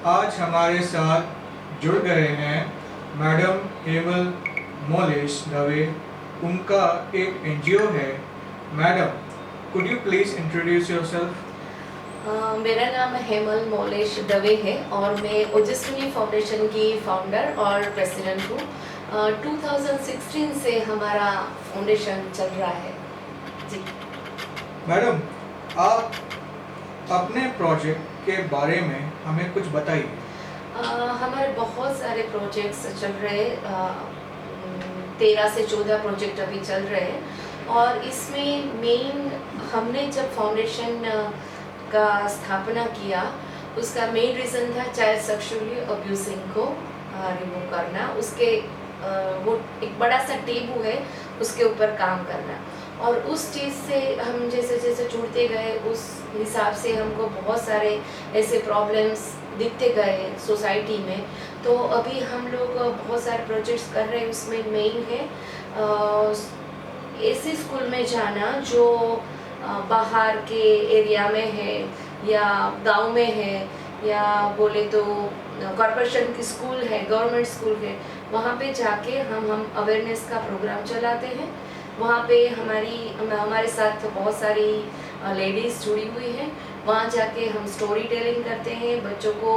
आज हमारे साथ जुड़ गए हैं मैडम हेमल मोलेश दवे। उनका एक एनजीओ है। Madam, could you please introduce yourself? मेरा नाम हेमल मोलेश दवे है और मैं ओजस्विनी फाउंडेशन की फाउंडर और प्रेसिडेंट हूँ। 2016 से हमारा फाउंडेशन चल रहा है जी। मैडम, आप अपने प्रोजेक्ट के बारे में हमें कुछ बताइए। हमारे बहुत सारे प्रोजेक्ट्स चल रहे हैं। 13 से 14 प्रोजेक्ट अभी चल रहे हैं और इसमें मेन हमने जब फाउंडेशन का स्थापना किया, उसका मेन रीज़न था चाइल्ड सेक्सुअली अब्यूजिंग को रिमूव करना। उसके वो एक बड़ा सा टेबू है, उसके ऊपर काम करना। और उस चीज़ से हम जैसे जैसे जुड़ते गए, उस हिसाब से हमको बहुत सारे ऐसे प्रॉब्लम्स दिखते गए सोसाइटी में। तो अभी हम लोग बहुत सारे प्रोजेक्ट्स कर रहे हैं। उसमें मेन है ऐसे स्कूल में जाना जो बाहर के एरिया में है या गांव में है, या बोले तो कॉर्पोरेशन की स्कूल है, गवर्नमेंट स्कूल है, वहाँ पे जाके हम अवेयरनेस का प्रोग्राम चलाते हैं। वहाँ पे हमारे साथ बहुत सारी लेडीज़ जुड़ी हुई हैं। वहाँ जाके हम स्टोरी टेलिंग करते हैं, बच्चों को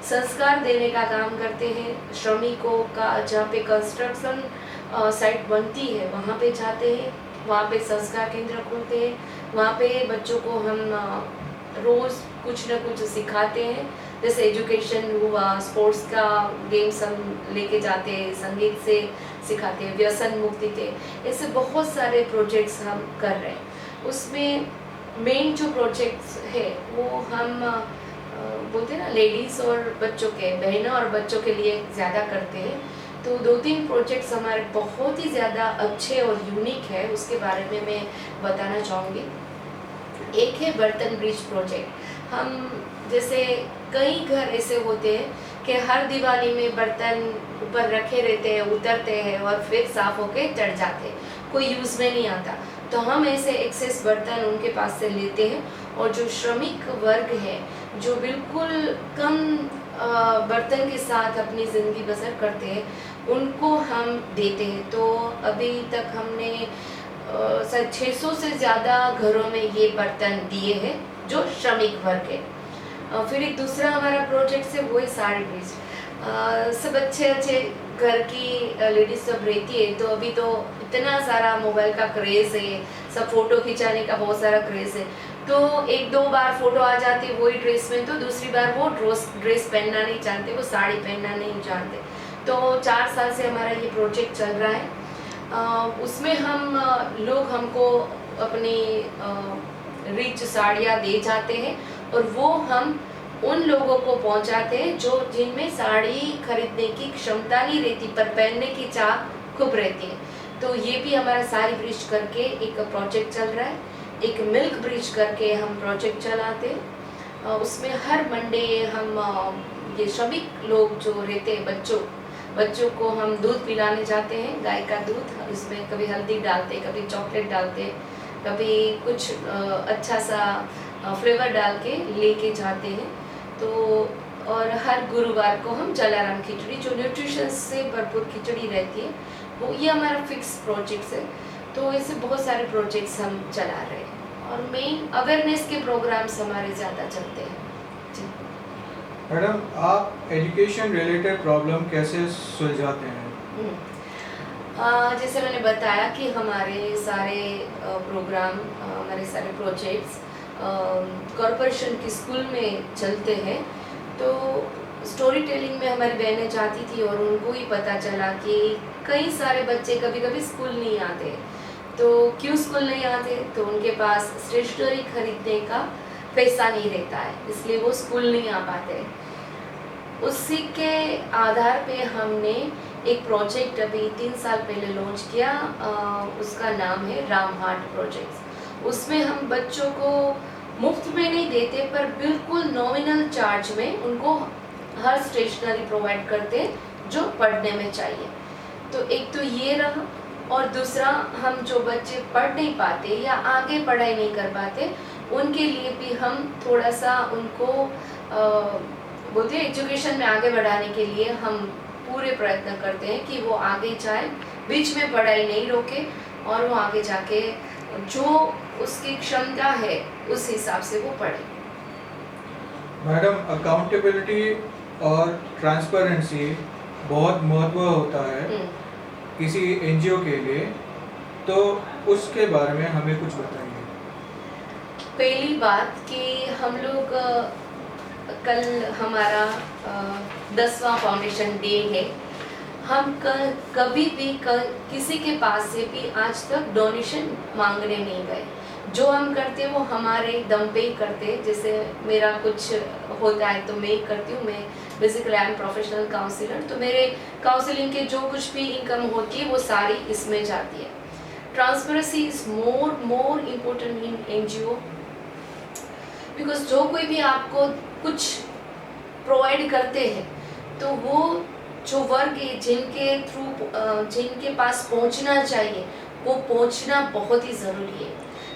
संस्कार देने का काम करते हैं। श्रमिकों का जहाँ पे कंस्ट्रक्शन साइट बनती है वहाँ पे जाते हैं, वहाँ पे संस्कार केंद्र खोलते हैं। वहाँ पे बच्चों को हम रोज़ कुछ न कुछ सिखाते हैं, जैसे एजुकेशन हुआ, स्पोर्ट्स का गेम्स हम लेके जाते हैं, संगीत से सिखाते हैं, व्यसन मुक्ति थे। ऐसे बहुत सारे प्रोजेक्ट्स हम कर रहे हैं। उसमें मेन जो प्रोजेक्ट्स है वो हम बोलते हैं ना, लेडीज़ और बच्चों के, बहनों और बच्चों के लिए ज़्यादा करते हैं। तो 2-3 प्रोजेक्ट्स हमारे बहुत ही ज़्यादा अच्छे और यूनिक है, उसके बारे में मैं बताना चाहूँगी। एक है बर्तन ब्रिज प्रोजेक्ट। हम जैसे कई घर ऐसे होते हैं कि हर दिवाली में बर्तन ऊपर रखे रहते हैं, उतरते हैं और फिर साफ होके चढ़ जाते हैं, कोई यूज़ में नहीं आता। तो हम ऐसे एक्सेस बर्तन उनके पास से लेते हैं और जो श्रमिक वर्ग है, जो बिल्कुल कम बर्तन के साथ अपनी ज़िंदगी बसर करते हैं, उनको हम देते हैं। तो अभी तक हमने 600 से ज़्यादा घरों में ये बर्तन दिए हैं जो श्रमिक वर्ग है। फिर एक दूसरा हमारा प्रोजेक्ट है वो है साड़ी ब्रिज। सब अच्छे घर की लेडीज सब रहती है, तो अभी तो इतना सारा मोबाइल का क्रेज़ है, सब फोटो खिंचाने का बहुत सारा क्रेज़ है। तो 1-2 बार फोटो आ जाती है वही ड्रेस में, तो दूसरी बार वो ड्रेस पहनना नहीं जानते, वो साड़ी पहनना नहीं जानते। तो 4 साल से हमारा ये प्रोजेक्ट चल रहा है। उसमें लोग हमको अपनी रिच साड़ियाँ दे जाते हैं और वो हम उन लोगों को पहुंचाते हैं जो जिनमें साड़ी खरीदने की क्षमता नहीं रहती पर पहनने की चाह खूब रहती है। तो ये भी हमारा साड़ी ब्रिज करके एक प्रोजेक्ट चल रहा है। एक मिल्क ब्रिज करके हम प्रोजेक्ट चलाते हैं। उसमें हर मंडे हम ये श्रमिक लोग जो रहते हैं, बच्चों को हम दूध पिलाने जाते हैं, गाय का दूध। इसमें कभी हल्दी डालते, कभी चॉकलेट डालते, कभी कुछ अच्छा सा फ्लेवर डाल के लेके जाते हैं। तो और हर गुरुवार को हम जलाराम खिचड़ी, जो न्यूट्रिशन से भरपूर खिचड़ी रहती है, वो ये हमारा फिक्स प्रोजेक्ट्स है। तो ऐसे बहुत सारे प्रोजेक्ट्स हम चला रहे हैं और मेन अवेयरनेस के प्रोग्राम्स हमारे ज़्यादा चलते हैं जी। मैडम, आप एजुकेशन रिलेटेड प्रॉब्लम कैसे सुलझाते हैं? जैसे मैंने बताया कि हमारे सारे प्रोग्राम, हमारे सारे प्रोजेक्ट्स कॉरपोरेशन की स्कूल में चलते हैं। तो स्टोरी टेलिंग में हमारी बहनें जाती थी और उनको ही पता चला कि कई सारे बच्चे कभी कभी स्कूल नहीं आते। तो क्यों स्कूल नहीं आते? तो उनके पास स्टेशनरी खरीदने का पैसा नहीं रहता है, इसलिए वो स्कूल नहीं आ पाते। उसी के आधार पे हमने एक प्रोजेक्ट अभी 3 साल पहले लॉन्च किया। उसका नाम है राम हार्ट प्रोजेक्ट। उसमें हम बच्चों को मुफ्त में नहीं देते पर बिल्कुल नॉमिनल चार्ज में उनको हर स्टेशनरी प्रोवाइड करते हैं जो पढ़ने में चाहिए। तो एक तो ये रहा, और दूसरा हम जो बच्चे पढ़ नहीं पाते या आगे पढ़ाई नहीं कर पाते, उनके लिए भी हम थोड़ा सा उनको बोलते हैं एजुकेशन में आगे बढ़ाने के लिए हम पूरे प्रयत्न करते हैं कि वो आगे जाए, बीच में पढ़ाई नहीं रोके और वो आगे जाके जो उसकी क्षमता है उस हिसाब से वो पढ़े। मैडम, अकाउंटेबिलिटी और ट्रांसपेरेंसी बहुत महत्व होता है किसी एनजीओ के लिए, तो उसके बारे में हमें कुछ बताइए। पहली बात कि हम लोग कल हमारा 10वां फाउंडेशन डे है। हम कभी भी किसी के पास से भी आज तक डोनेशन मांगने नहीं गए। जो हम करते हैं वो हमारे दम पे ही करते हैं। जैसे मेरा कुछ होता है तो मैं ही करती हूँ। मैं basically I am professional counsellor, तो मेरे काउंसलिंग के जो कुछ भी इनकम होती है वो सारी इसमें जाती है। Transparency is more important in NGO, because जो कोई भी आपको कुछ प्रोवाइड करते हैं तो वो जो वर्ग है जिनके पास पहुंचना चाहिए वो पहुंचना बहुत ही ज़रूरी है।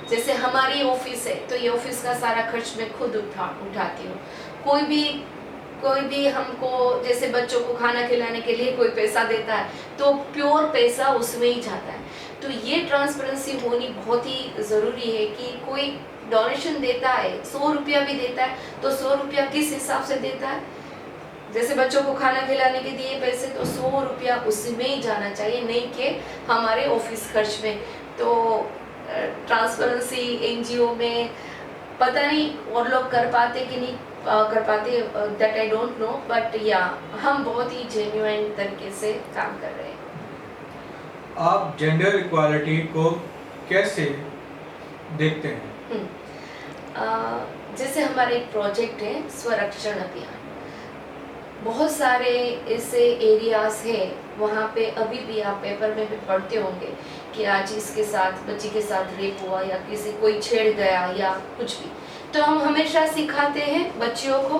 जैसे हमारी ऑफिस है तो ये ऑफिस का सारा खर्च मैं खुद उठाती हूँ। कोई भी हमको जैसे बच्चों को खाना खिलाने के लिए कोई पैसा देता है तो प्योर पैसा उसमें ही जाता है। तो ये ट्रांसपेरेंसी होनी बहुत ही ज़रूरी है कि कोई डोनेशन देता है, 100 रुपया भी देता है तो 100 रुपया किस हिसाब से देता है। जैसे बच्चों को खाना खिलाने के दिए पैसे तो 100 रुपया उसमें ही जाना चाहिए, नहीं कि हमारे ऑफिस खर्च में। तो ट्रांसपेरेंसी एनजीओ में पता नहीं और लोग कर पाते कि नहीं कर पाते, that I don't know, but या हम बहुत ही जेन्युइन तरीके से काम कर रहे हैं। आप जेंडर इक्वालिटी को कैसे देखते हैं? जैसे हमारा एक प्रोजेक्ट है स्वरक्षण अभियान। बहुत सारे ऐसे एरियाज हैं वहाँ पे अभी भी आप पेपर में भी पढ़ते होंगे कि आज इसके साथ बच्ची के साथ रेप हुआ या किसी कोई छेड़ गया या कुछ भी। तो हम हमेशा सिखाते हैं बच्चियों को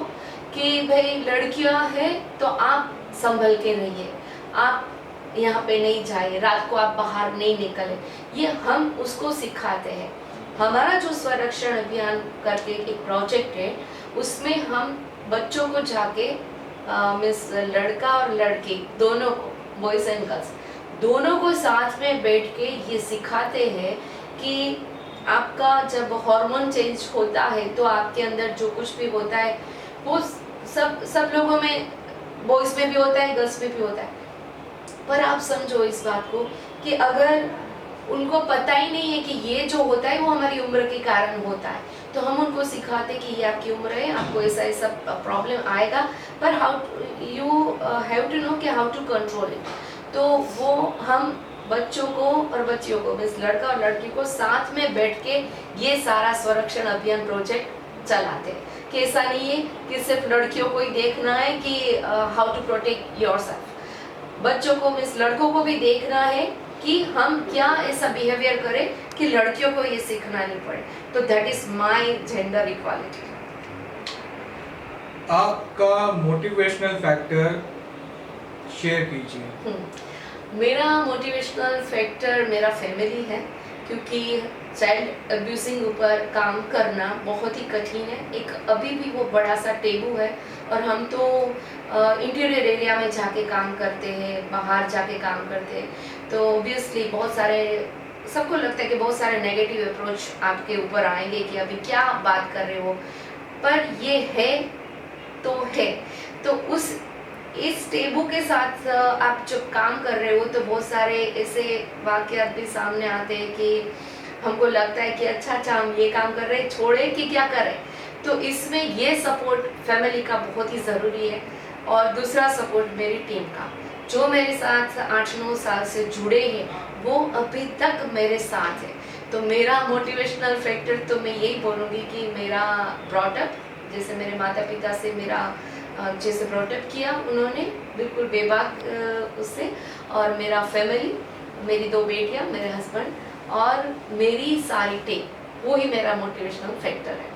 कि भाई लड़कियां हैं तो आप संभल के रहिए, आप यहाँ पे नहीं जाइए, रात को आप बाहर नहीं निकले। ये हम उसको सिखाते हैं। हमारा जो स्वरक्षण अभियान करके एक प्रोजेक्ट है उसमें हम बच्चों को जाके मिस लड़का और लड़की दोनों को, बॉयज एंड गर्ल्स दोनों को साथ में बैठ के ये सिखाते हैं कि आपका जब हार्मोन चेंज होता है तो आपके अंदर जो कुछ भी होता है वो सब लोगों में, बॉयज में भी होता है, गर्ल्स में भी होता है। पर आप समझो इस बात को कि अगर उनको पता ही नहीं है कि ये जो होता है वो हमारी उम्र के कारण होता है, तो हम उनको सिखाते कि ये आपकी उम्र है, आपको ऐसा ऐसा प्रॉब्लम आएगा, पर how you have to know कि हाउ टू कंट्रोल इट। तो वो हम बच्चों को और बच्चियों को, मीन्स लड़का और लड़की को साथ में बैठ के ये सारा स्वरक्षण अभियान प्रोजेक्ट चलाते हैं। कि ऐसा नहीं है कि सिर्फ लड़कियों को ही देखना है कि हाउ टू प्रोटेक्ट योरसेल्फ, बच्चों को मीन्स लड़कों को भी देखना है कि हम क्या ऐसा बिहेवियर करें कि लड़कियों को ये सीखना नहीं पड़े। तो that is my gender equality. आपका मोटिवेशनल फैक्टर शेयर कीजिए। मेरा मोटिवेशनल फैक्टर मेरा फैमिली है, क्योंकि चाइल्ड अब्यूजिंग ऊपर काम करना बहुत ही कठिन है। एक अभी भी वो बड़ा सा टेबू है और हम तो इंटीरियर एरिया में जाके काम करते हैं, बाहर जाके काम करते हैं, तो ऑब्वियसली बहुत सारे, सबको लगता है कि बहुत सारे नेगेटिव अप्रोच आपके ऊपर आएंगे कि अभी क्या आप बात कर रहे हो, पर ये है तो है। तो इस टेबू के साथ आप जब काम कर रहे हो तो बहुत सारे ऐसे वाकयात भी सामने आते हैं कि हमको लगता है कि अच्छा हम ये काम कर रहे हैं, छोड़े कि क्या करें। तो इसमें ये सपोर्ट फैमिली का बहुत ही ज़रूरी है। और दूसरा सपोर्ट मेरी टीम का, जो मेरे साथ 8-9 साल से जुड़े हैं वो अभी तक मेरे साथ है। तो मेरा मोटिवेशनल फैक्टर तो मैं यही बोलूँगी कि मेरा ब्रॉटअप, जैसे मेरे माता पिता से मेरा जैसे ब्रॉटअप किया उन्होंने बिल्कुल बेबाक उससे, और मेरा फैमिली, मेरी 2 बेटियां, मेरे हस्बैंड और मेरी सारी टीम, वो ही मेरा मोटिवेशनल फैक्टर है।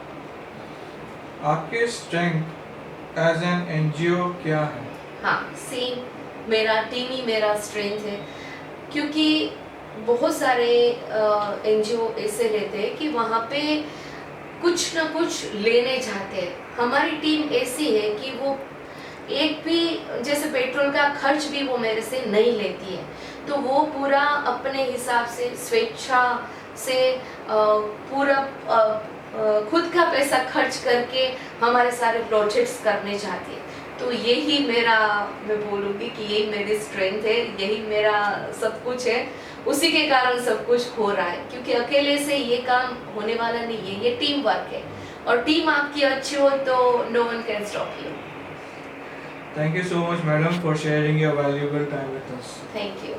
आपके स्ट्रेंथ एज एन एनजीओ क्या है? हाँ, सेम मेरा टीम ही मेरा स्ट्रेंथ है, क्योंकि बहुत सारे एनजीओ ऐसे रहते हैं कि वहाँ पे कुछ ना कुछ लेने जाते हैं। हमारी टीम ऐसी है कि वो एक भी, जैसे पेट्रोल का खर्च भी वो मेरे से नहीं लेती है, तो वो पूरा अपने हिसाब से स्वेच्छा से पूरा खुद का पैसा खर्च करके हमारे सारे प्रोजेक्ट्स करने चाहती है। तो यही मेरा, मैं बोलूँगी कि यही मेरी स्ट्रेंथ है, यही मेरा सब कुछ है। उसी के कारण सब कुछ हो रहा है, क्योंकि अकेले से ये काम होने वाला नहीं है, ये टीम वर्क है, और टीम आपकी अच्छी हो तो no one can stop you. Thank you so much, madam, for sharing your valuable time with us. Thank you.